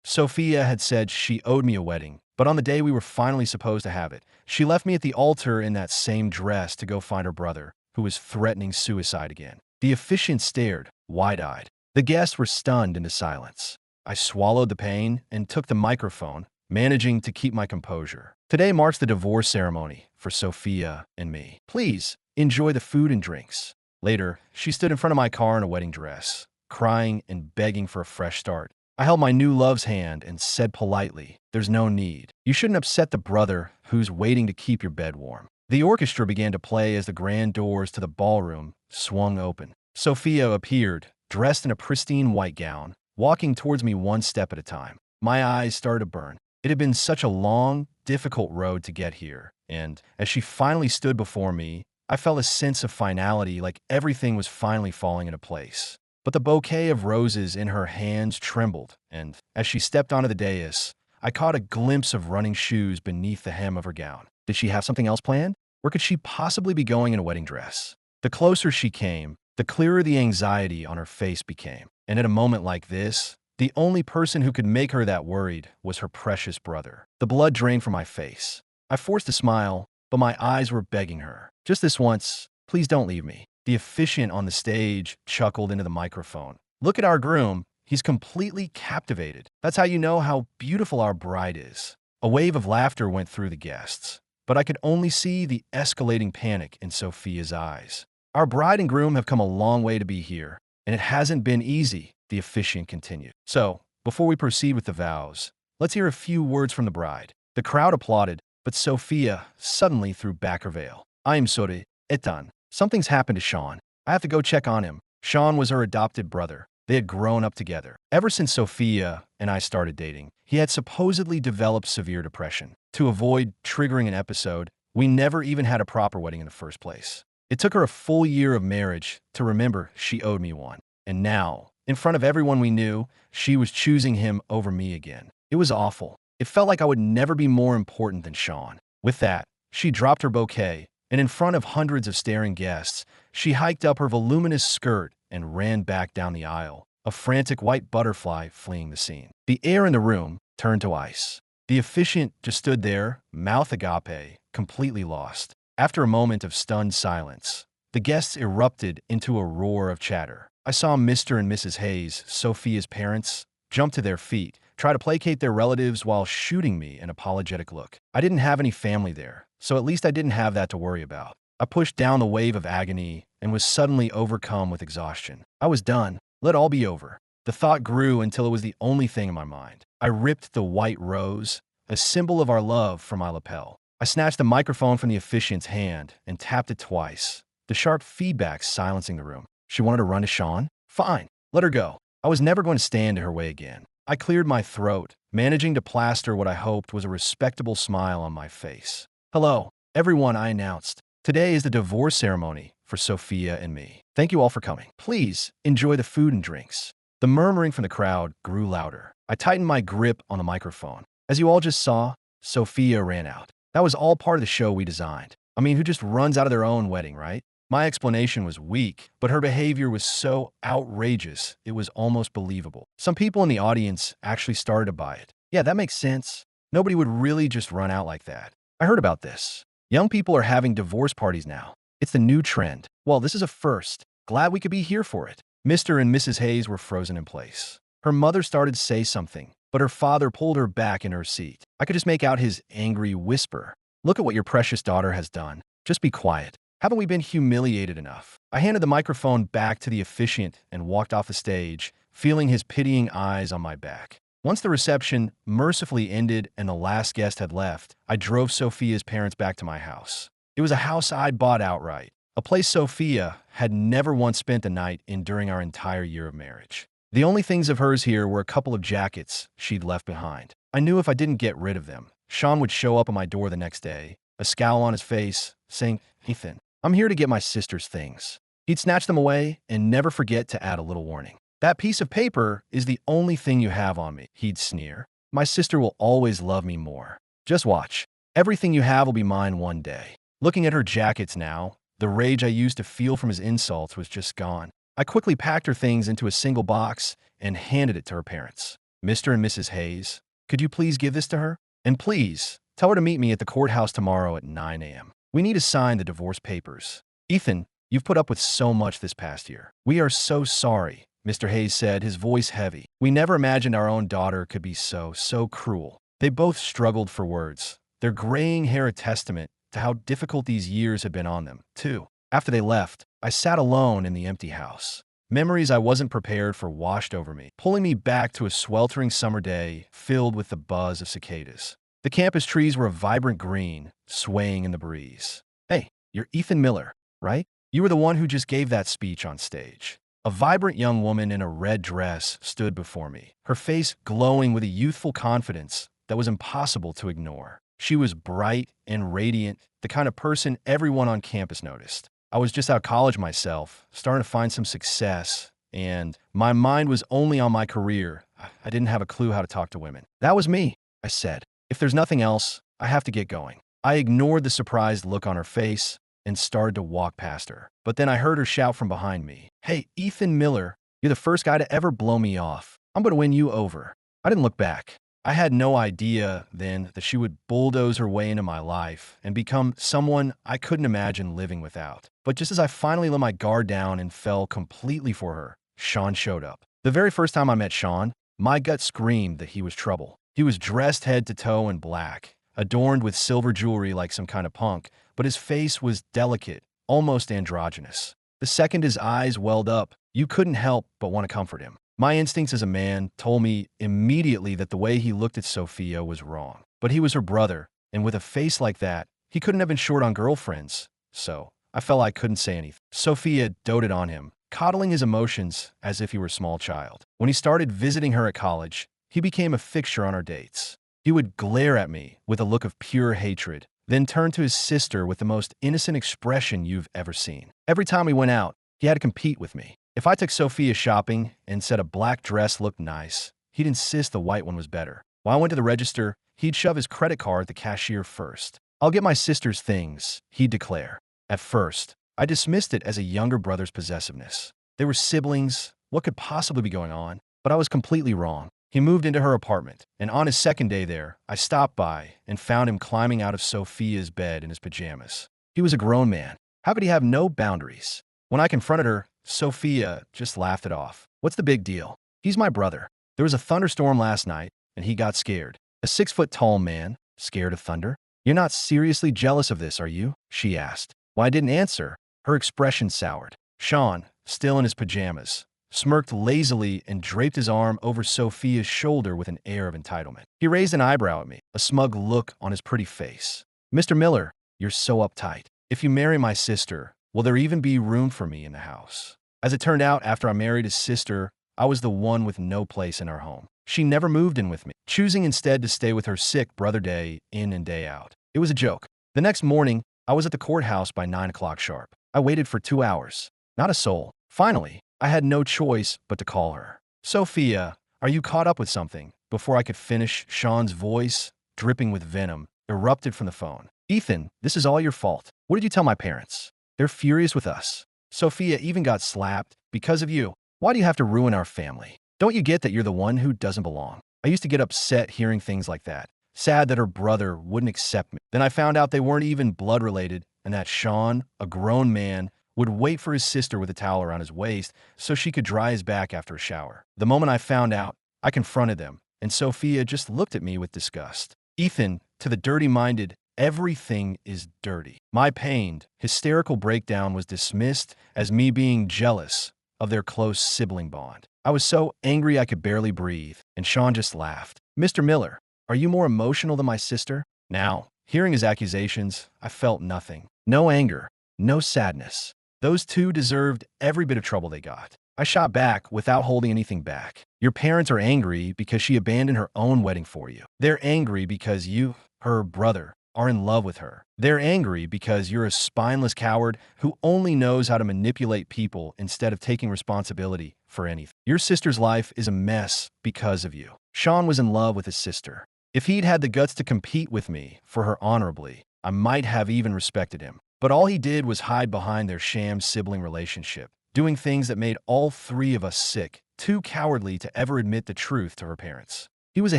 Sophia had said she owed me a wedding, but on the day we were finally supposed to have it, she left me at the altar in that same dress to go find her brother, who was threatening suicide again. The officiant stared, wide-eyed. The guests were stunned into silence. I swallowed the pain and took the microphone, managing to keep my composure. Today marks the divorce ceremony for Sophia and me. Please enjoy the food and drinks. Later, she stood in front of my car in a wedding dress, crying and begging for a fresh start. I held my new love's hand and said politely, "There's no need. You shouldn't upset the brother who's waiting to keep your bed warm." The orchestra began to play as the grand doors to the ballroom swung open. Sophia appeared, dressed in a pristine white gown, walking towards me one step at a time. My eyes started to burn. It had been such a long, difficult road to get here, and as she finally stood before me, I felt a sense of finality, like everything was finally falling into place. But the bouquet of roses in her hands trembled, and as she stepped onto the dais, I caught a glimpse of running shoes beneath the hem of her gown. Did she have something else planned? Where could she possibly be going in a wedding dress? The closer she came, the clearer the anxiety on her face became. And at a moment like this, the only person who could make her that worried was her precious brother. The blood drained from my face. I forced a smile, but my eyes were begging her. "Just this once, please don't leave me." The officiant on the stage chuckled into the microphone. "Look at our groom. He's completely captivated. That's how you know how beautiful our bride is." A wave of laughter went through the guests, but I could only see the escalating panic in Sophia's eyes. "Our bride and groom have come a long way to be here, and it hasn't been easy," the officiant continued. "So, before we proceed with the vows, let's hear a few words from the bride." The crowd applauded, but Sophia suddenly threw back her veil. "I am sorry, Ethan. Something's happened to Sean. I have to go check on him." Sean was her adopted brother. They had grown up together. Ever since Sophia and I started dating, he had supposedly developed severe depression. To avoid triggering an episode, we never even had a proper wedding in the first place. It took her a full year of marriage to remember she owed me one. And now, in front of everyone we knew, she was choosing him over me again. It was awful. It felt like I would never be more important than Sean. With that, she dropped her bouquet, and in front of hundreds of staring guests, she hiked up her voluminous skirt and ran back down the aisle, a frantic white butterfly fleeing the scene. The air in the room turned to ice. The officiant just stood there, mouth agape, completely lost. After a moment of stunned silence, the guests erupted into a roar of chatter. I saw Mr. and Mrs. Hayes, Sophia's parents, jump to their feet, try to placate their relatives while shooting me an apologetic look. I didn't have any family there, so at least I didn't have that to worry about. I pushed down the wave of agony and was suddenly overcome with exhaustion. I was done. Let all be over. The thought grew until it was the only thing in my mind. I ripped the white rose, a symbol of our love, from my lapel. I snatched the microphone from the officiant's hand and tapped it twice, the sharp feedback silencing the room. She wanted to run to Sean? Fine, let her go. I was never going to stand in her way again. I cleared my throat, managing to plaster what I hoped was a respectable smile on my face. "Hello, everyone," I announced. "Today is the divorce ceremony for Sophia and me. Thank you all for coming. Please enjoy the food and drinks." The murmuring from the crowd grew louder. I tightened my grip on the microphone. As you all just saw, Sophia ran out. That was all part of the show we designed. I mean, who just runs out of their own wedding, right? My explanation was weak, but her behavior was so outrageous, it was almost believable. Some people in the audience actually started to buy it. Yeah, that makes sense. Nobody would really just run out like that. I heard about this. Young people are having divorce parties now. It's the new trend. Well, this is a first. Glad we could be here for it. Mr. and Mrs. Hayes were frozen in place. Her mother started to say something, but her father pulled her back in her seat. I could just make out his angry whisper. "Look at what your precious daughter has done. Just be quiet. Haven't we been humiliated enough?" I handed the microphone back to the officiant and walked off the stage, feeling his pitying eyes on my back. Once the reception mercifully ended and the last guest had left, I drove Sophia's parents back to my house. It was a house I'd bought outright, a place Sophia had never once spent a night in during our entire year of marriage. The only things of hers here were a couple of jackets she'd left behind. I knew if I didn't get rid of them, Sean would show up at my door the next day, a scowl on his face, saying, "Ethan, I'm here to get my sister's things." He'd snatch them away and never forget to add a little warning. "That piece of paper is the only thing you have on me," he'd sneer. "My sister will always love me more. Just watch. Everything you have will be mine one day." Looking at her jackets now, the rage I used to feel from his insults was just gone. I quickly packed her things into a single box and handed it to her parents. Mr. and Mrs. Hayes, could you please give this to her? And please, tell her to meet me at the courthouse tomorrow at 9 a.m. We need to sign the divorce papers. Ethan, you've put up with so much this past year. We are so sorry, Mr. Hayes said, his voice heavy. We never imagined our own daughter could be so cruel. They both struggled for words, their graying hair a testament to how difficult these years had been on them, too. After they left, I sat alone in the empty house. Memories I wasn't prepared for washed over me, pulling me back to a sweltering summer day filled with the buzz of cicadas. The campus trees were a vibrant green, swaying in the breeze. Hey, you're Ethan Miller, right? You were the one who just gave that speech on stage. A vibrant young woman in a red dress stood before me, her face glowing with a youthful confidence that was impossible to ignore. She was bright and radiant, the kind of person everyone on campus noticed. I was just out of college myself, starting to find some success, and my mind was only on my career. I didn't have a clue how to talk to women. That was me, I said. If there's nothing else, I have to get going. I ignored the surprised look on her face and started to walk past her. But then I heard her shout from behind me, "Hey, Ethan Miller, you're the first guy to ever blow me off. I'm going to win you over." I didn't look back. I had no idea then that she would bulldoze her way into my life and become someone I couldn't imagine living without. But just as I finally let my guard down and fell completely for her, Sean showed up. The very first time I met Sean, my gut screamed that he was trouble. He was dressed head to toe in black, adorned with silver jewelry like some kind of punk, but his face was delicate, almost androgynous. The second his eyes welled up, you couldn't help but want to comfort him. My instincts as a man told me immediately that the way he looked at Sophia was wrong. But he was her brother, and with a face like that, he couldn't have been short on girlfriends. So I felt I couldn't say anything. Sophia doted on him, coddling his emotions as if he were a small child. When he started visiting her at college, he became a fixture on our dates. He would glare at me with a look of pure hatred, then turn to his sister with the most innocent expression you've ever seen. Every time we went out, he had to compete with me. If I took Sophia shopping and said a black dress looked nice, he'd insist the white one was better. While I went to the register, he'd shove his credit card at the cashier first. "I'll get my sister's things," he'd declare. At first, I dismissed it as a younger brother's possessiveness. They were siblings, what could possibly be going on? But I was completely wrong. He moved into her apartment, and on his second day there, I stopped by and found him climbing out of Sophia's bed in his pajamas. He was a grown man. How could he have no boundaries? When I confronted her, Sophia just laughed it off. "What's the big deal? He's my brother. There was a thunderstorm last night, and he got scared." A 6-foot-tall man, scared of thunder? "You're not seriously jealous of this, are you?" she asked. When I didn't answer, her expression soured. Sean, still in his pajamas, smirked lazily and draped his arm over Sophia's shoulder with an air of entitlement. He raised an eyebrow at me, a smug look on his pretty face. "Mr. Miller, you're so uptight. If you marry my sister, will there even be room for me in the house?" As it turned out, after I married his sister, I was the one with no place in our home. She never moved in with me, choosing instead to stay with her sick brother day in and day out. It was a joke. The next morning, I was at the courthouse by 9 o'clock sharp. I waited for 2 hours. Not a soul. Finally, I had no choice but to call her. "Sophia, are you caught up with something?" Before I could finish, Sean's voice, dripping with venom, erupted from the phone. "Ethan, this is all your fault. What did you tell my parents? They're furious with us. Sophia even got slapped because of you. Why do you have to ruin our family? Don't you get that you're the one who doesn't belong?" I used to get upset hearing things like that, sad that her brother wouldn't accept me. Then I found out they weren't even blood related, and that Sean, a grown man, would wait for his sister with a towel around his waist so she could dry his back after a shower. The moment I found out, I confronted them, and Sophia just looked at me with disgust. "Ethan, to the dirty-minded, everything is dirty." My pained, hysterical breakdown was dismissed as me being jealous of their close sibling bond. I was so angry I could barely breathe, and Sean just laughed. "Mr. Miller, are you more emotional than my sister?" Now, hearing his accusations, I felt nothing. No anger, no sadness. Those two deserved every bit of trouble they got. I shot back without holding anything back. "Your parents are angry because she abandoned her own wedding for you. They're angry because you, her brother, are in love with her. They're angry because you're a spineless coward who only knows how to manipulate people instead of taking responsibility for anything. Your sister's life is a mess because of you." Sean was in love with his sister. If he'd had the guts to compete with me for her honorably, I might have even respected him. But all he did was hide behind their sham sibling relationship, doing things that made all three of us sick too cowardly to ever admit the truth to her parents. He was a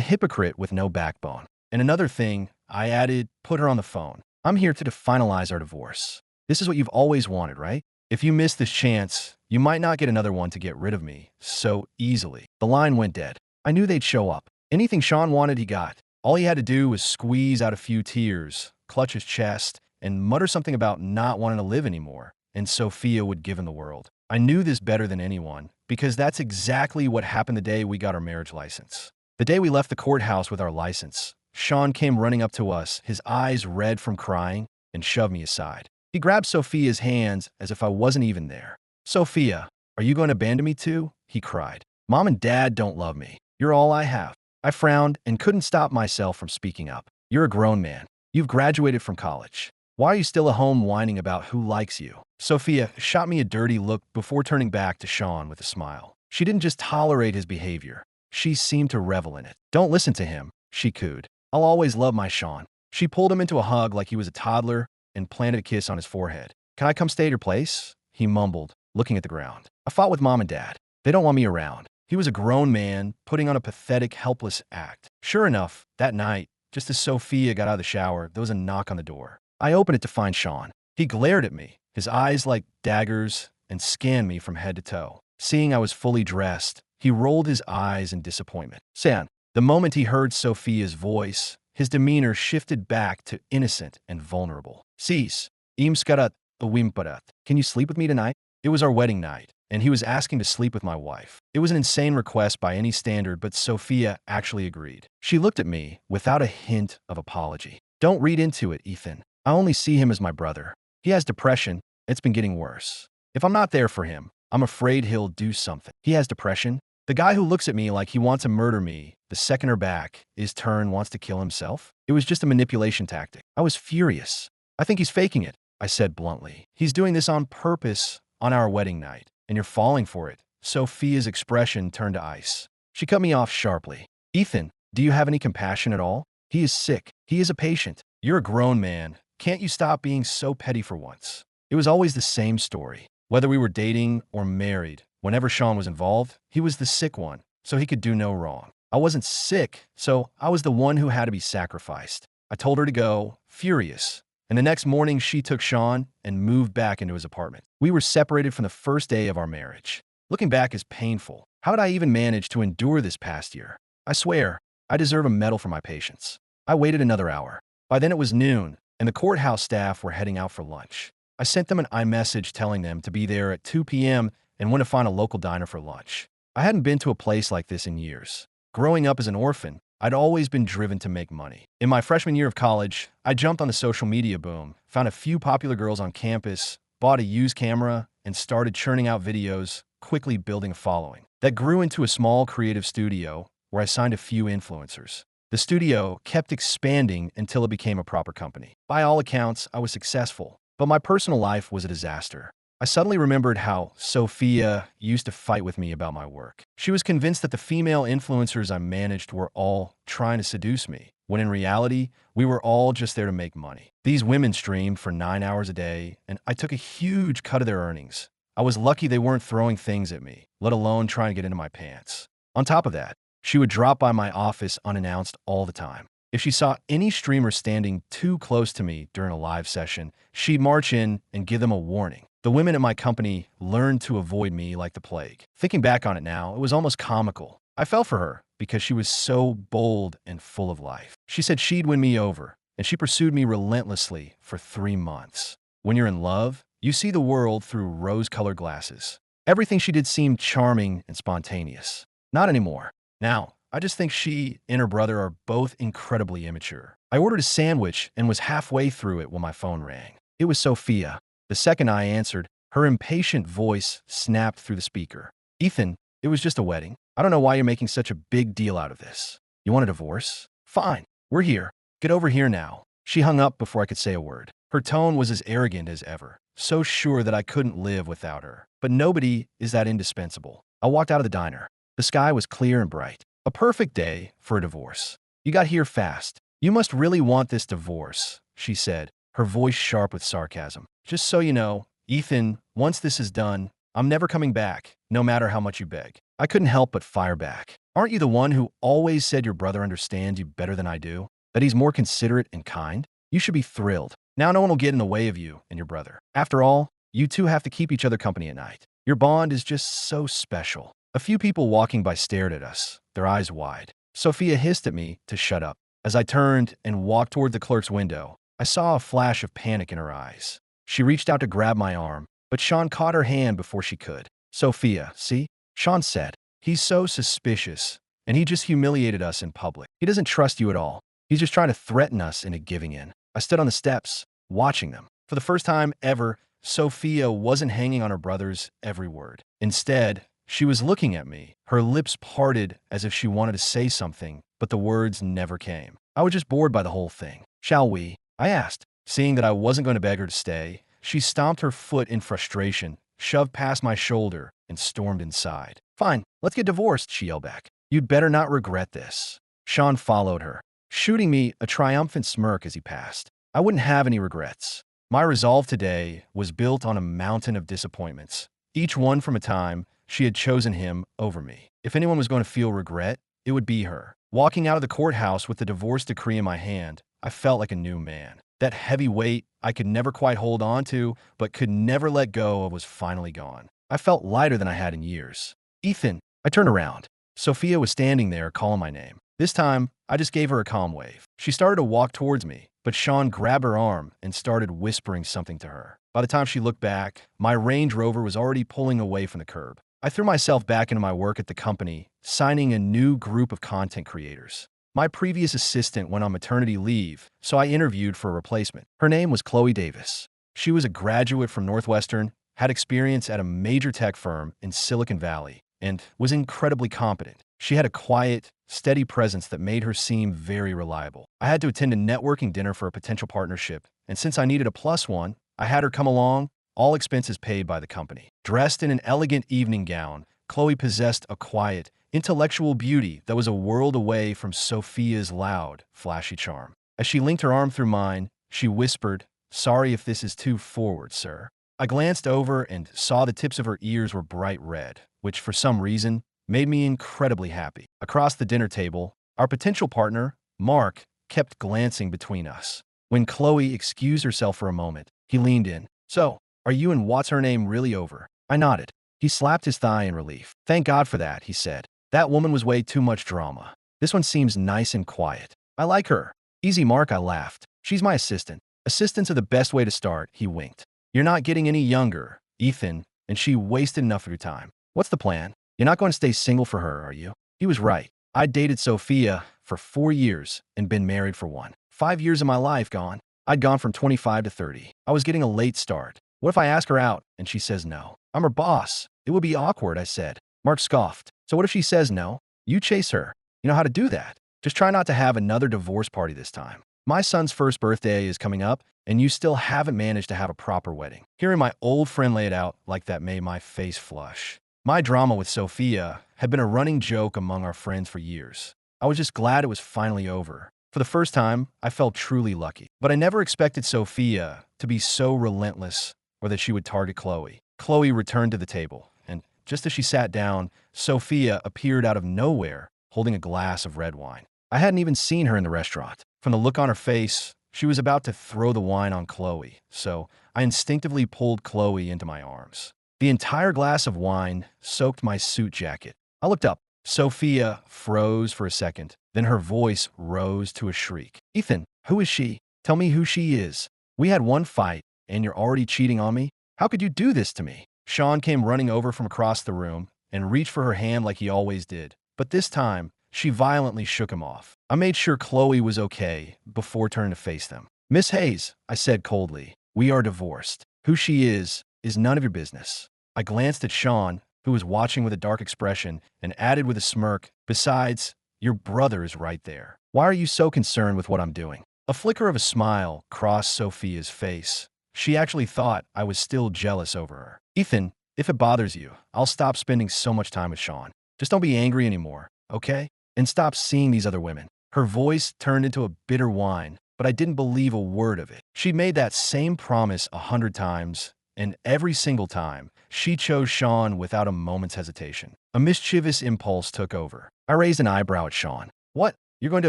hypocrite with no backbone. And another thing, I added, put her on the phone. I'm here to finalize our divorce. This is what you've always wanted, right? If you miss this chance, you might not get another one to get rid of me so easily. The line went dead. I knew they'd show up. Anything Sean wanted, he got. All he had to do was squeeze out a few tears, clutch his chest, and mutter something about not wanting to live anymore, and Sophia would give him the world. I knew this better than anyone, because that's exactly what happened the day we got our marriage license. The day we left the courthouse with our license, Sean came running up to us, his eyes red from crying, and shoved me aside. He grabbed Sophia's hands as if I wasn't even there. "Sophia, are you going to abandon me too?" he cried. "Mom and Dad don't love me. You're all I have." I frowned and couldn't stop myself from speaking up. "You're a grown man. You've graduated from college. Why are you still at home whining about who likes you?" Sophia shot me a dirty look before turning back to Sean with a smile. She didn't just tolerate his behavior. She seemed to revel in it. "Don't listen to him," she cooed. "I'll always love my Sean." She pulled him into a hug like he was a toddler and planted a kiss on his forehead. "Can I come stay at your place?" he mumbled, looking at the ground. "I fought with Mom and Dad. They don't want me around." He was a grown man, putting on a pathetic, helpless act. Sure enough, that night, just as Sophia got out of the shower, there was a knock on the door. I opened it to find Sean. He glared at me, his eyes like daggers, and scanned me from head to toe. Seeing I was fully dressed, he rolled his eyes in disappointment. "San." The moment he heard Sophia's voice, his demeanor shifted back to innocent and vulnerable. "Sis, imskarat uwimparat. Can you sleep with me tonight?" It was our wedding night, and he was asking to sleep with my wife. It was an insane request by any standard, but Sophia actually agreed. She looked at me without a hint of apology. "Don't read into it, Ethan. I only see him as my brother. He has depression. It's been getting worse. If I'm not there for him, I'm afraid he'll do something." "He has depression?" The guy who looks at me like he wants to murder me the second her back is turned wants to kill himself? It was just a manipulation tactic. I was furious. "I think he's faking it," I said bluntly. "He's doing this on purpose on our wedding night, and you're falling for it." Sophia's expression turned to ice. She cut me off sharply. "Ethan, do you have any compassion at all? He is sick. He is a patient. You're a grown man. Can't you stop being so petty for once?" It was always the same story. Whether we were dating or married, whenever Sean was involved, he was the sick one, so he could do no wrong. I wasn't sick, so I was the one who had to be sacrificed. I told her to go, furious, and the next morning she took Sean and moved back into his apartment. We were separated from the first day of our marriage. Looking back is painful. How did I even manage to endure this past year? I swear, I deserve a medal for my patience. I waited another hour. By then it was noon, and the courthouse staff were heading out for lunch. I sent them an iMessage telling them to be there at 2 p.m. and when to find a local diner for lunch. I hadn't been to a place like this in years. Growing up as an orphan, I'd always been driven to make money. In my freshman year of college, I jumped on the social media boom, found a few popular girls on campus, bought a used camera, and started churning out videos, quickly building a following. That grew into a small creative studio where I signed a few influencers. The studio kept expanding until it became a proper company. By all accounts, I was successful, but my personal life was a disaster. I suddenly remembered how Sophia used to fight with me about my work. She was convinced that the female influencers I managed were all trying to seduce me, when in reality, we were all just there to make money. These women streamed for 9 hours a day, and I took a huge cut of their earnings. I was lucky they weren't throwing things at me, let alone trying to get into my pants. On top of that, she would drop by my office unannounced all the time. If she saw any streamer standing too close to me during a live session, she'd march in and give them a warning. The women at my company learned to avoid me like the plague. Thinking back on it now, it was almost comical. I fell for her because she was so bold and full of life. She said she'd win me over, and she pursued me relentlessly for 3 months. When you're in love, you see the world through rose-colored glasses. Everything she did seemed charming and spontaneous. Not anymore. Now, I just think she and her brother are both incredibly immature. I ordered a sandwich and was halfway through it when my phone rang. It was Sophia. The second I answered, her impatient voice snapped through the speaker. "Ethan, it was just a wedding. I don't know why you're making such a big deal out of this. You want a divorce? Fine. We're here. Get over here now." She hung up before I could say a word. Her tone was as arrogant as ever, so sure that I couldn't live without her. But nobody is that indispensable. I walked out of the diner. The sky was clear and bright. A perfect day for a divorce. "You got here fast. You must really want this divorce," she said, her voice sharp with sarcasm. "Just so you know, Ethan, once this is done, I'm never coming back, no matter how much you beg." I couldn't help but fire back. Aren't you the one who always said your brother understands you better than I do? That he's more considerate and kind? You should be thrilled. Now no one will get in the way of you and your brother. After all, you two have to keep each other company at night. Your bond is just so special. A few people walking by stared at us, their eyes wide. Sophia hissed at me to shut up. As I turned and walked toward the clerk's window, I saw a flash of panic in her eyes. She reached out to grab my arm, but Sean caught her hand before she could. Sophia, see? Sean said, he's so suspicious, and he just humiliated us in public. He doesn't trust you at all. He's just trying to threaten us into giving in. I stood on the steps, watching them. For the first time ever, Sophia wasn't hanging on her brother's every word. Instead, she was looking at me, her lips parted as if she wanted to say something, but the words never came. I was just bored by the whole thing. Shall we? I asked. Seeing that I wasn't going to beg her to stay, she stomped her foot in frustration, shoved past my shoulder, and stormed inside. Fine, let's get divorced, she yelled back. You'd better not regret this. Sean followed her, shooting me a triumphant smirk as he passed. I wouldn't have any regrets. My resolve today was built on a mountain of disappointments, each one from a time she had chosen him over me. If anyone was going to feel regret, it would be her. Walking out of the courthouse with the divorce decree in my hand, I felt like a new man. That heavy weight I could never quite hold on to, but could never let go of was finally gone. I felt lighter than I had in years. Ethan, I turned around. Sophia was standing there calling my name. This time, I just gave her a calm wave. She started to walk towards me, but Sean grabbed her arm and started whispering something to her. By the time she looked back, my Range Rover was already pulling away from the curb. I threw myself back into my work at the company, signing a new group of content creators. My previous assistant went on maternity leave, so I interviewed for a replacement. Her name was Chloe Davis. She was a graduate from Northwestern, had experience at a major tech firm in Silicon Valley, and was incredibly competent. She had a quiet, steady presence that made her seem very reliable. I had to attend a networking dinner for a potential partnership, and since I needed a plus one, I had her come along, all expenses paid by the company. Dressed in an elegant evening gown, Chloe possessed a quiet, intellectual beauty that was a world away from Sophia's loud, flashy charm. As she linked her arm through mine, she whispered, "Sorry if this is too forward, sir." I glanced over and saw the tips of her ears were bright red, which for some reason made me incredibly happy. Across the dinner table, our potential partner, Mark, kept glancing between us. When Chloe excused herself for a moment, he leaned in. "So, are you and what's-her-name really over?" I nodded. He slapped his thigh in relief. "Thank God for that," he said. "That woman was way too much drama. This one seems nice and quiet. I like her." "Easy, Mark," I laughed. "She's my assistant." "Assistants are the best way to start," he winked. "You're not getting any younger, Ethan, and she wasted enough of your time. What's the plan? You're not going to stay single for her, are you?" He was right. I'd dated Sophia for 4 years and been married for 1. 5 years of my life gone. I'd gone from 25 to 30. I was getting a late start. What if I ask her out and she says no? I'm her boss. It would be awkward, I said. Mark scoffed. "So what if she says no? You chase her. You know how to do that. Just try not to have another divorce party this time. My son's first birthday is coming up, and you still haven't managed to have a proper wedding." Hearing my old friend lay it out like that made my face flush. My drama with Sophia had been a running joke among our friends for years. I was just glad it was finally over. For the first time, I felt truly lucky. But I never expected Sophia to be so relentless or that she would target Chloe. Chloe returned to the table, and just as she sat down, Sophia appeared out of nowhere, holding a glass of red wine. I hadn't even seen her in the restaurant. From the look on her face, she was about to throw the wine on Chloe, so I instinctively pulled Chloe into my arms. The entire glass of wine soaked my suit jacket. I looked up. Sophia froze for a second, then her voice rose to a shriek. "Ethan, who is she? Tell me who she is. We had one fight, and you're already cheating on me? How could you do this to me?" Sean came running over from across the room and reached for her hand like he always did. But this time, she violently shook him off. I made sure Chloe was okay before turning to face them. "Miss Hayes," I said coldly, "we are divorced. Who she is none of your business." I glanced at Sean, who was watching with a dark expression, and added with a smirk, "Besides, your brother is right there. Why are you so concerned with what I'm doing?" A flicker of a smile crossed Sophia's face. She actually thought I was still jealous over her. "Ethan, if it bothers you, I'll stop spending so much time with Sean. Just don't be angry anymore, okay? And stop seeing these other women." Her voice turned into a bitter whine, but I didn't believe a word of it. She'd made that same promise 100 times, and every single time, she chose Sean without a moment's hesitation. A mischievous impulse took over. I raised an eyebrow at Sean. What? You're going to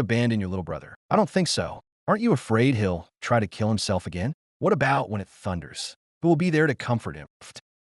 abandon your little brother? I don't think so. Aren't you afraid he'll try to kill himself again? What about when it thunders? Who will be there to comfort him?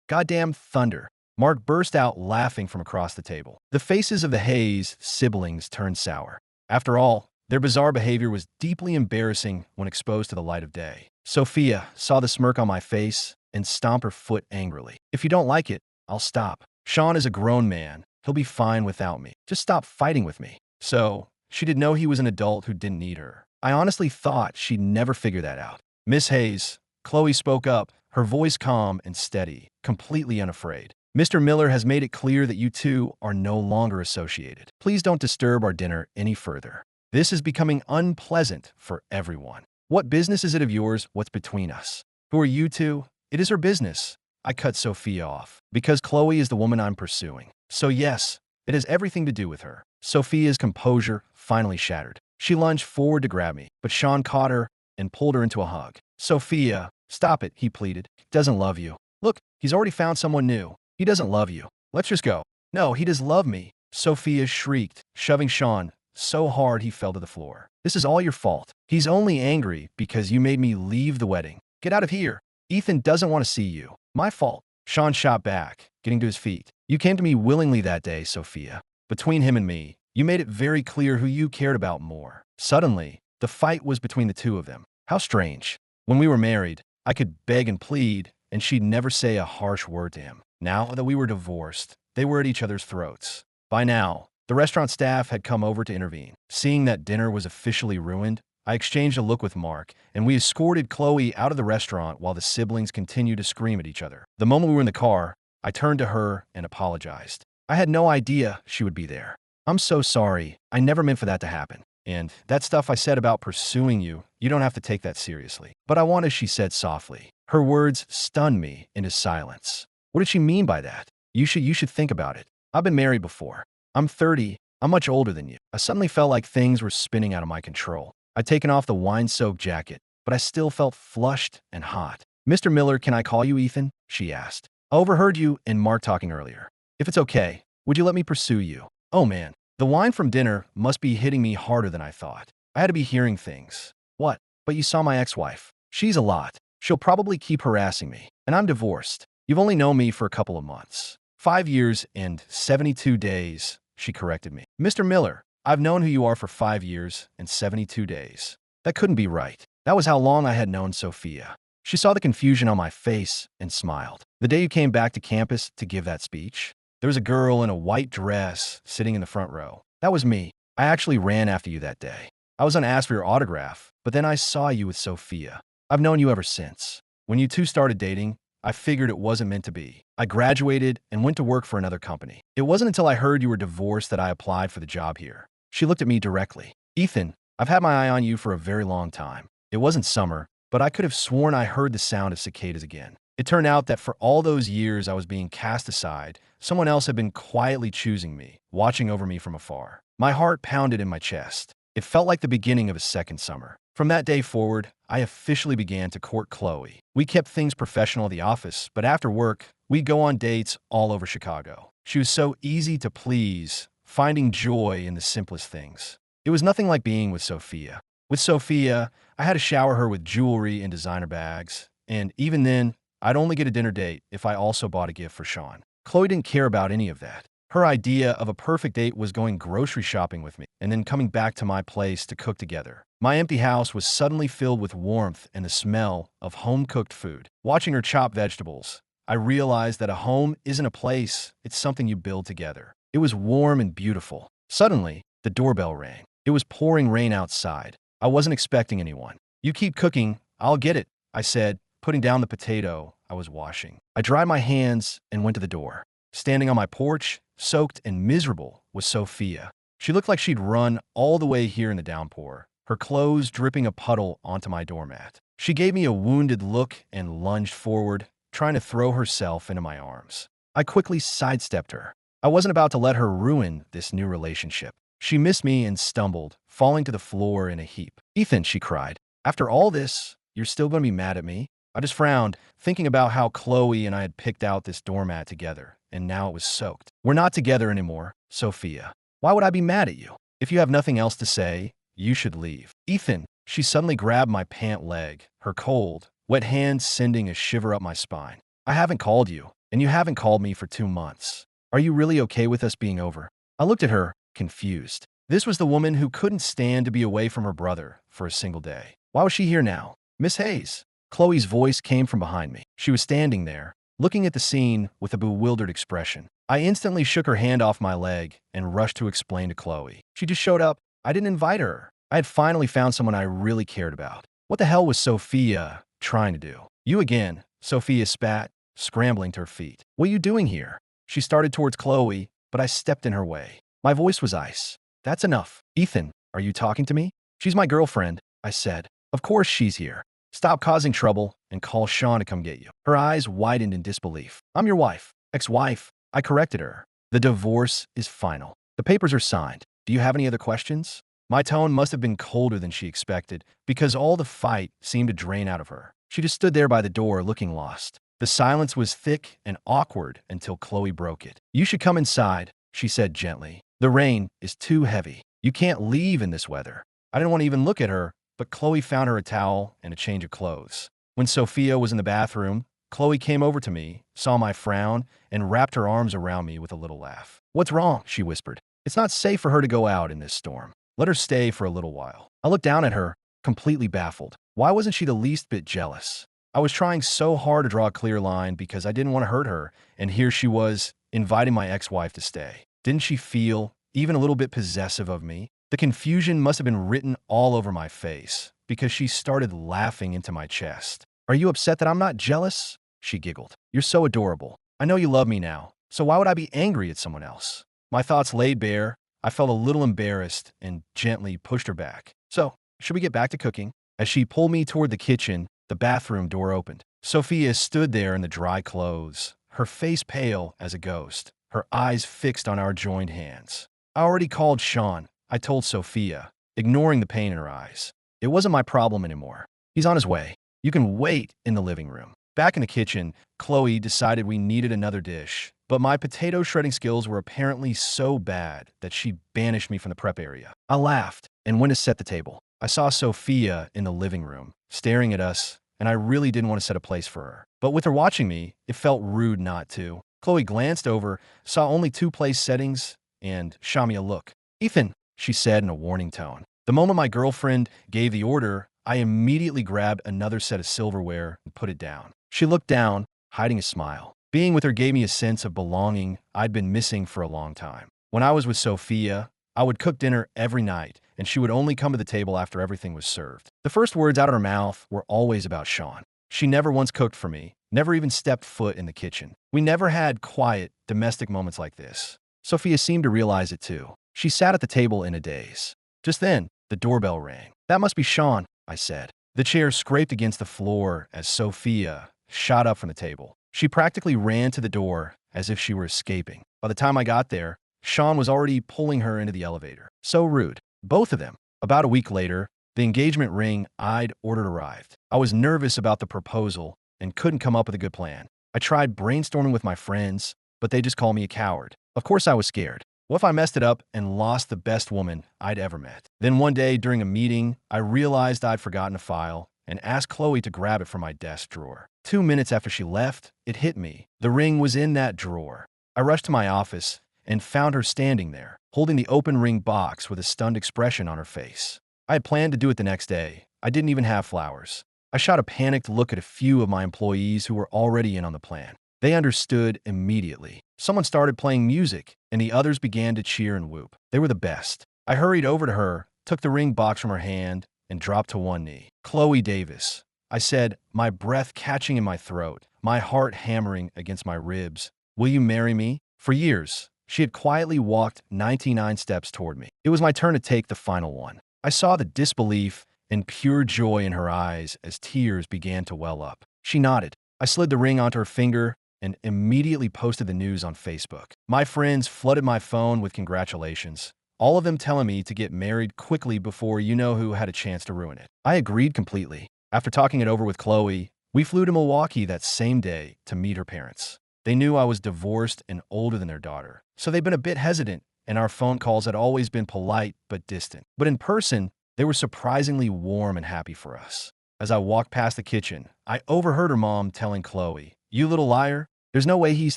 Goddamn thunder. Mark burst out laughing from across the table. The faces of the Hayes siblings turned sour. After all, their bizarre behavior was deeply embarrassing when exposed to the light of day. Sophia saw the smirk on my face and stomped her foot angrily. If you don't like it, I'll stop. Sean is a grown man. He'll be fine without me. Just stop fighting with me. So, she didn't know he was an adult who didn't need her. I honestly thought she'd never figure that out. Miss Hayes, Chloe spoke up, her voice calm and steady, completely unafraid. Mr. Miller has made it clear that you two are no longer associated. Please don't disturb our dinner any further. This is becoming unpleasant for everyone. What business is it of yours what's between us? Who are you two? It is her business. I cut Sophia off. Because Chloe is the woman I'm pursuing. So yes, it has everything to do with her. Sophia's composure finally shattered. She lunged forward to grab me, but Sean caught her and pulled her into a hug. Sophia, stop it, he pleaded. He doesn't love you. Look, he's already found someone new. He doesn't love you. Let's just go. No, he does love me. Sophia shrieked, shoving Sean so hard he fell to the floor. This is all your fault. He's only angry because you made me leave the wedding. Get out of here. Ethan doesn't want to see you. My fault. Sean shot back, getting to his feet. You came to me willingly that day, Sophia. Between him and me, you made it very clear who you cared about more. Suddenly, the fight was between the two of them. How strange. When we were married, I could beg and plead, and she'd never say a harsh word to him. Now that we were divorced, they were at each other's throats. By now, the restaurant staff had come over to intervene. Seeing that dinner was officially ruined, I exchanged a look with Mark, and we escorted Chloe out of the restaurant while the siblings continued to scream at each other. The moment we were in the car, I turned to her and apologized. I had no idea she would be there. I'm so sorry. I never meant for that to happen. And that stuff I said about pursuing you, you don't have to take that seriously. But I want, as she said softly. Her words stunned me into silence. What did she mean by that? You should think about it. I've been married before. I'm 30. I'm much older than you. I suddenly felt like things were spinning out of my control. I'd taken off the wine-soaked jacket, but I still felt flushed and hot. Mr. Miller, can I call you Ethan? She asked. I overheard you and Mark talking earlier. If it's okay, would you let me pursue you? Oh man, the wine from dinner must be hitting me harder than I thought. I had to be hearing things. What? But you saw my ex-wife. She's a lot. She'll probably keep harassing me. And I'm divorced. You've only known me for a couple of months. 5 years and 72 days, she corrected me. Mr. Miller, I've known who you are for 5 years and 72 days. That couldn't be right. That was how long I had known Sophia. She saw the confusion on my face and smiled. The day you came back to campus to give that speech, there was a girl in a white dress sitting in the front row. That was me. I actually ran after you that day. I was unasked for your autograph, but then I saw you with Sophia. I've known you ever since. When you two started dating, I figured it wasn't meant to be. I graduated and went to work for another company. It wasn't until I heard you were divorced that I applied for the job here. She looked at me directly. Ethan, I've had my eye on you for a very long time. It wasn't summer, but I could have sworn I heard the sound of cicadas again. It turned out that for all those years I was being cast aside, someone else had been quietly choosing me, watching over me from afar. My heart pounded in my chest. It felt like the beginning of a second summer. From that day forward, I officially began to court Chloe. We kept things professional at the office, but after work, we'd go on dates all over Chicago. She was so easy to please, finding joy in the simplest things. It was nothing like being with Sophia. With Sophia, I had to shower her with jewelry and designer bags, and even then, I'd only get a dinner date if I also bought a gift for Sean. Chloe didn't care about any of that. Her idea of a perfect date was going grocery shopping with me and then coming back to my place to cook together. My empty house was suddenly filled with warmth and the smell of home-cooked food. Watching her chop vegetables, I realized that a home isn't a place, it's something you build together. It was warm and beautiful. Suddenly, the doorbell rang. It was pouring rain outside. I wasn't expecting anyone. You keep cooking, I'll get it, I said, putting down the potato I was washing. I dried my hands and went to the door. Standing on my porch, soaked and miserable, was Sophia. She looked like she'd run all the way here in the downpour, her clothes dripping a puddle onto my doormat. She gave me a wounded look and lunged forward, trying to throw herself into my arms. I quickly sidestepped her. I wasn't about to let her ruin this new relationship. She missed me and stumbled, falling to the floor in a heap. Ethan, she cried, after all this, you're still going to be mad at me? I just frowned, thinking about how Chloe and I had picked out this doormat together, and now it was soaked. We're not together anymore, Sophia. Why would I be mad at you? If you have nothing else to say, you should leave. Ethan, she suddenly grabbed my pant leg, her cold, wet hand sending a shiver up my spine. I haven't called you, and you haven't called me for 2 months. Are you really okay with us being over? I looked at her, confused. This was the woman who couldn't stand to be away from her brother for a single day. Why was she here now? Miss Hayes. Chloe's voice came from behind me. She was standing there, looking at the scene with a bewildered expression. I instantly shook her hand off my leg and rushed to explain to Chloe. She just showed up. I didn't invite her. I had finally found someone I really cared about. What the hell was Sophia trying to do? You again, Sophia spat, scrambling to her feet. What are you doing here? She started towards Chloe, but I stepped in her way. My voice was ice. That's enough. Ethan, are you talking to me? She's my girlfriend, I said. Of course she's here. Stop causing trouble and call Sean to come get you. Her eyes widened in disbelief. I'm your wife. Ex-wife. I corrected her. The divorce is final. The papers are signed. Do you have any other questions? My tone must have been colder than she expected because all the fight seemed to drain out of her. She just stood there by the door looking lost. The silence was thick and awkward until Chloe broke it. You should come inside, she said gently. The rain is too heavy. You can't leave in this weather. I didn't want to even look at her, but Chloe found her a towel and a change of clothes. When Sophia was in the bathroom, Chloe came over to me, saw my frown, and wrapped her arms around me with a little laugh. What's wrong? She whispered. It's not safe for her to go out in this storm. Let her stay for a little while. I looked down at her, completely baffled. Why wasn't she the least bit jealous? I was trying so hard to draw a clear line because I didn't want to hurt her, and here she was, inviting my ex-wife to stay. Didn't she feel even a little bit possessive of me? The confusion must have been written all over my face because she started laughing into my chest. Are you upset that I'm not jealous? She giggled. You're so adorable. I know you love me now, so why would I be angry at someone else? My thoughts laid bare. I felt a little embarrassed and gently pushed her back. So, should we get back to cooking? As she pulled me toward the kitchen, the bathroom door opened. Sophia stood there in the dry clothes, her face pale as a ghost, her eyes fixed on our joined hands. I already called Sean, I told Sophia, ignoring the pain in her eyes. It wasn't my problem anymore. He's on his way. You can wait in the living room. Back in the kitchen, Chloe decided we needed another dish, but my potato shredding skills were apparently so bad that she banished me from the prep area. I laughed and went to set the table. I saw Sophia in the living room, staring at us, and I really didn't want to set a place for her. But with her watching me, it felt rude not to. Chloe glanced over, saw only 2 place settings, and shot me a look. Ethan, she said in a warning tone. The moment my girlfriend gave the order, I immediately grabbed another set of silverware and put it down. She looked down, hiding a smile. Being with her gave me a sense of belonging I'd been missing for a long time. When I was with Sophia, I would cook dinner every night, and she would only come to the table after everything was served. The first words out of her mouth were always about Sean. She never once cooked for me, never even stepped foot in the kitchen. We never had quiet, domestic moments like this. Sophia seemed to realize it too. She sat at the table in a daze. Just then, the doorbell rang. That must be Sean, I said. The chair scraped against the floor as Sophia shot up from the table. She practically ran to the door as if she were escaping. By the time I got there, Sean was already pulling her into the elevator. So rude. Both of them. About a week later, the engagement ring I'd ordered arrived. I was nervous about the proposal and couldn't come up with a good plan. I tried brainstorming with my friends, but they just called me a coward. Of course I was scared. What if I messed it up and lost the best woman I'd ever met? Then one day during a meeting, I realized I'd forgotten a file and asked Chloe to grab it from my desk drawer. 2 minutes after she left, it hit me. The ring was in that drawer. I rushed to my office and found her standing there, holding the open ring box with a stunned expression on her face. I had planned to do it the next day. I didn't even have flowers. I shot a panicked look at a few of my employees who were already in on the plan. They understood immediately. Someone started playing music, and the others began to cheer and whoop. They were the best. I hurried over to her, took the ring box from her hand, and dropped to one knee. Chloe Davis, I said, my breath catching in my throat, my heart hammering against my ribs. Will you marry me? For years, she had quietly walked 99 steps toward me. It was my turn to take the final one. I saw the disbelief and pure joy in her eyes as tears began to well up. She nodded. I slid the ring onto her finger and immediately posted the news on Facebook. My friends flooded my phone with congratulations, all of them telling me to get married quickly before you-know-who had a chance to ruin it. I agreed completely. After talking it over with Chloe, We flew to Milwaukee that same day to meet her parents. They knew I was divorced and older than their daughter, so they've been a bit hesitant, and our phone calls had always been polite but distant. But in person, they were surprisingly warm and happy for us. As I walked past the kitchen, I overheard her mom telling Chloe, "You little liar, there's no way he's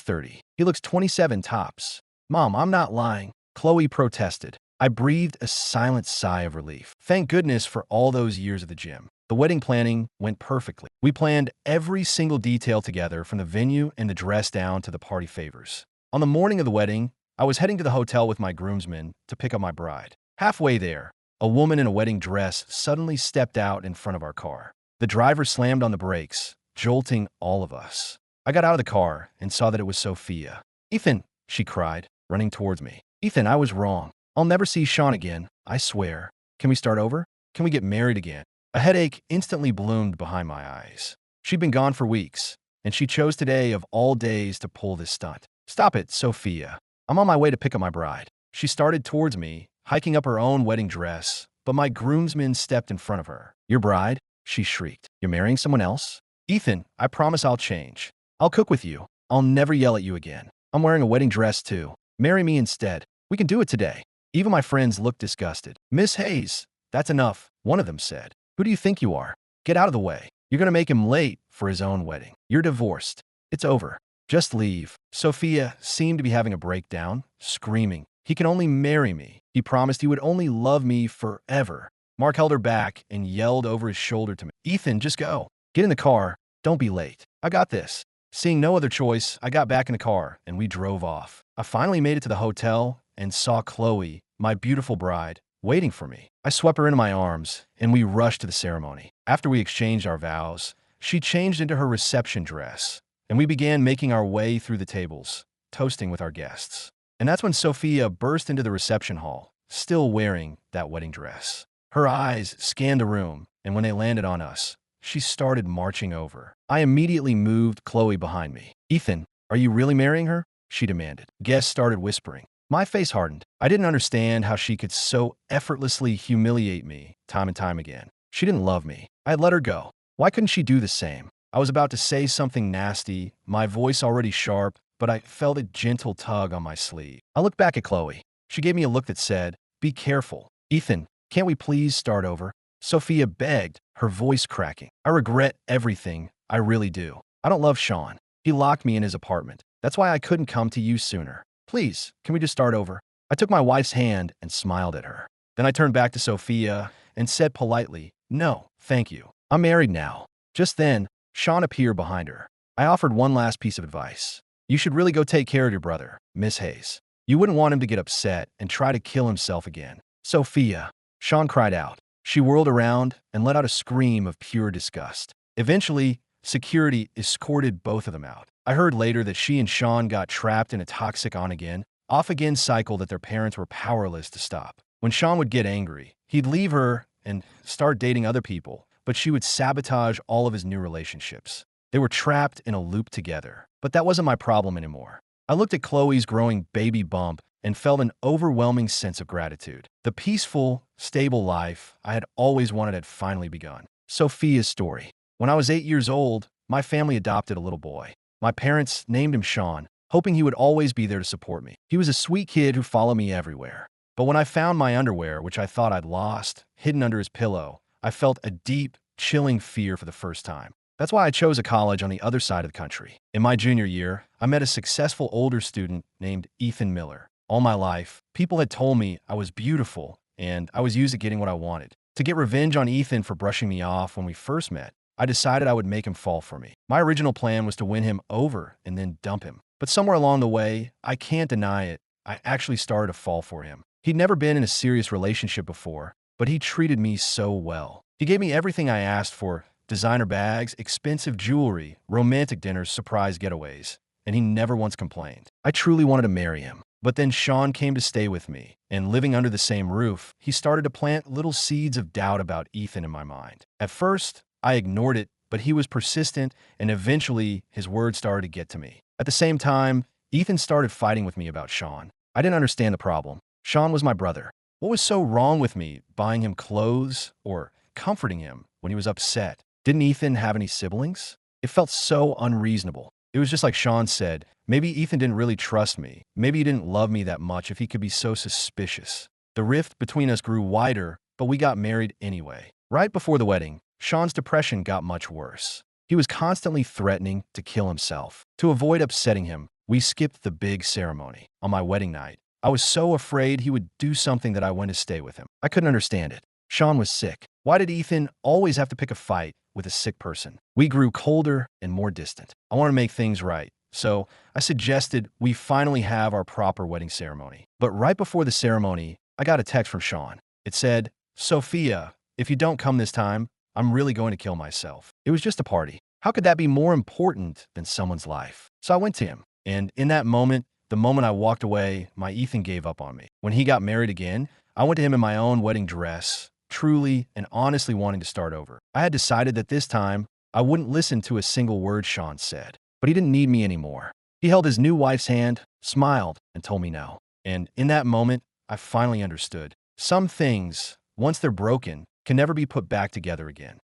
30. He looks 27 tops." "Mom, I'm not lying," Chloe protested. I breathed a silent sigh of relief. Thank goodness for all those years at the gym. The wedding planning went perfectly. We planned every single detail together, from the venue and the dress down to the party favors. On the morning of the wedding, I was heading to the hotel with my groomsmen to pick up my bride. Halfway there, a woman in a wedding dress suddenly stepped out in front of our car. The driver slammed on the brakes, jolting all of us. I got out of the car and saw that it was Sophia. "Ethan," she cried, running towards me. "Ethan, I was wrong. I'll never see Sean again, I swear. Can we start over? Can we get married again?" A headache instantly bloomed behind my eyes. She'd been gone for weeks, and she chose today of all days to pull this stunt. "Stop it, Sophia. I'm on my way to pick up my bride." She started towards me, hiking up her own wedding dress, but my groomsmen stepped in front of her. "Your bride?" she shrieked. "You're marrying someone else?" "Ethan, I promise I'll change. I'll cook with you. I'll never yell at you again. I'm wearing a wedding dress too. Marry me instead. We can do it today." Even my friends looked disgusted. "Miss Hayes, that's enough," one of them said. "Who do you think you are? Get out of the way. You're going to make him late for his own wedding. You're divorced. It's over. Just leave." Sophia seemed to be having a breakdown, screaming, "He can only marry me. He promised he would only love me forever." Mark held her back and yelled over his shoulder to me, "Ethan, just go. Get in the car. Don't be late. I got this." Seeing no other choice, I got back in the car and we drove off. I finally made it to the hotel and saw Chloe, my beautiful bride, waiting for me. I swept her into my arms, and we rushed to the ceremony. After we exchanged our vows, she changed into her reception dress, and we began making our way through the tables, toasting with our guests. And that's when Sophia burst into the reception hall, still wearing that wedding dress. Her eyes scanned the room, and when they landed on us, she started marching over. I immediately moved Chloe behind me. "Ethan, are you really marrying her?" she demanded. Guests started whispering. My face hardened. I didn't understand how she could so effortlessly humiliate me time and time again. She didn't love me. I had let her go. Why couldn't she do the same? I was about to say something nasty, my voice already sharp, but I felt a gentle tug on my sleeve. I looked back at Chloe. She gave me a look that said, "Be careful. Ethan, can't we please start over?" Sophia begged, her voice cracking. "I regret everything. I really do. I don't love Sean. He locked me in his apartment. That's why I couldn't come to you sooner. Please, can we just start over?" I took my wife's hand and smiled at her. Then I turned back to Sophia and said politely, "No, thank you. I'm married now." Just then, Sean appeared behind her. I offered one last piece of advice. "You should really go take care of your brother, Miss Hayes. You wouldn't want him to get upset and try to kill himself again." "Sophia," Sean cried out. She whirled around and let out a scream of pure disgust. Eventually, security escorted both of them out. I heard later that she and Sean got trapped in a toxic on-again, off-again cycle that their parents were powerless to stop. When Sean would get angry, he'd leave her and start dating other people, but she would sabotage all of his new relationships. They were trapped in a loop together. But that wasn't my problem anymore. I looked at Chloe's growing baby bump and felt an overwhelming sense of gratitude. The peaceful, stable life I had always wanted had finally begun. Sophia's story. When I was 8 years old, my family adopted a little boy. My parents named him Sean, hoping he would always be there to support me. He was a sweet kid who followed me everywhere. But when I found my underwear, which I thought I'd lost, hidden under his pillow, I felt a deep, chilling fear for the first time. That's why I chose a college on the other side of the country. In my junior year, I met a successful older student named Ethan Miller. All my life, people had told me I was beautiful, and I was used to getting what I wanted. To get revenge on Ethan for brushing me off when we first met, I decided I would make him fall for me. My original plan was to win him over and then dump him. But somewhere along the way, I can't deny it, I actually started to fall for him. He'd never been in a serious relationship before, but he treated me so well. He gave me everything I asked for: designer bags, expensive jewelry, romantic dinners, surprise getaways, and he never once complained. I truly wanted to marry him. But then Sean came to stay with me, and living under the same roof, he started to plant little seeds of doubt about Ethan in my mind. At first, I ignored it, but he was persistent, and eventually his words started to get to me. At the same time, Ethan started fighting with me about Sean. I didn't understand the problem. Sean was my brother. What was so wrong with me buying him clothes or comforting him when he was upset? Didn't Ethan have any siblings? It felt so unreasonable. It was just like Sean said, maybe Ethan didn't really trust me. Maybe he didn't love me that much if he could be so suspicious. The rift between us grew wider, but we got married anyway. Right before the wedding, Sean's depression got much worse. He was constantly threatening to kill himself. To avoid upsetting him, we skipped the big ceremony. On my wedding night, I was so afraid he would do something that I went to stay with him. I couldn't understand it. Sean was sick. Why did Ethan always have to pick a fight with a sick person? We grew colder and more distant. I wanted to make things right, so I suggested we finally have our proper wedding ceremony. But right before the ceremony, I got a text from Sean. It said, "Sophia, if you don't come this time, I'm really going to kill myself." It was just a party. How could that be more important than someone's life? So I went to him, and in that moment, the moment I walked away, my Ethan gave up on me. When he got married again, I went to him in my own wedding dress, truly and honestly wanting to start over. I had decided that this time, I wouldn't listen to a single word Sean said. But he didn't need me anymore. He held his new wife's hand, smiled, and told me no. And in that moment, I finally understood. Some things, once they're broken, can never be put back together again.